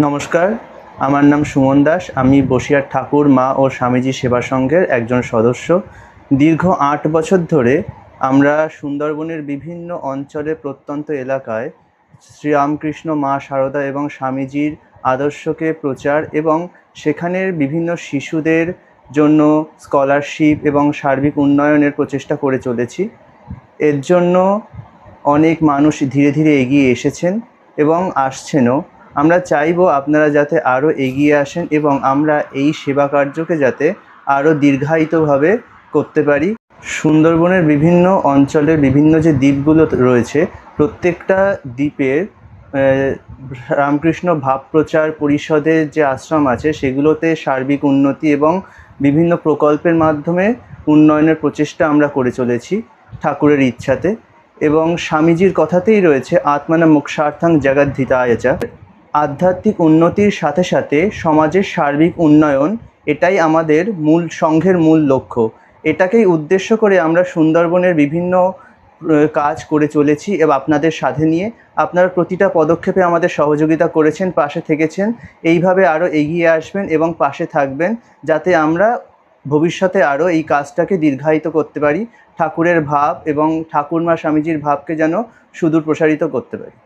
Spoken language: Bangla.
নমস্কার, আমার নাম সুমন দাস। আমি বসিরহাট ঠাকুর মা ও স্বামীজি সেবা সংঘের একজন সদস্য। দীর্ঘ ৮ বছর ধরে আমরা সুন্দরবনের বিভিন্ন অঞ্চলে প্রত্যন্ত এলাকায় শ্রীরামকৃষ্ণ, মা শারদা এবং স্বামীজির আদর্শকে প্রচার এবং সেখানের বিভিন্ন শিশুদের জন্য স্কলারশিপ এবং সার্বিক উন্নয়নের প্রচেষ্টা করে চলেছি। এর জন্য অনেক মানুষ ধীরে ধীরে এগিয়ে এসেছেন এবং আসছেনও। আমরা চাইবো আপনারা যাতে আরও এগিয়ে আসেন এবং আমরা এই সেবা কার্যকে যাতে আরও দীর্ঘায়িতভাবে করতে পারি। সুন্দরবনের বিভিন্ন অঞ্চলের বিভিন্ন যে দ্বীপগুলো রয়েছে, প্রত্যেকটা দ্বীপের রামকৃষ্ণ ভাব প্রচার পরিষদের যে আশ্রম আছে সেগুলোতে সার্বিক উন্নতি এবং বিভিন্ন প্রকল্পের মাধ্যমে উন্নয়নের প্রচেষ্টা আমরা করে চলেছি ঠাকুরের ইচ্ছাতে। এবং স্বামীজির কথাতেই রয়েছে আত্মানা মোক্ষার্থং জগদ্ধিতায় চ। আধ্যাত্মিক উন্নতির সাথে সাথে সমাজের সার্বিক উন্নয়ন, এটাই আমাদের সংঘের মূল লক্ষ্য। এটাকেই উদ্দেশ্য করে আমরা সুন্দরবনের বিভিন্ন কাজ করে চলেছি এবং আপনাদের সাথে নিয়ে আপনারা প্রতিটা পদক্ষেপে আমাদের সহযোগিতা করেছেন, পাশে থেকেছেন। এইভাবে আরও এগিয়ে আসবেন এবং পাশে থাকবেন যাতে আমরা ভবিষ্যতে আরও এই কাজটাকে দীর্ঘায়িত করতে পারি, ঠাকুরের ভাব এবং ঠাকুরমা স্বামীজির ভাবকে যেন সুদূর প্রসারিত করতে পারি।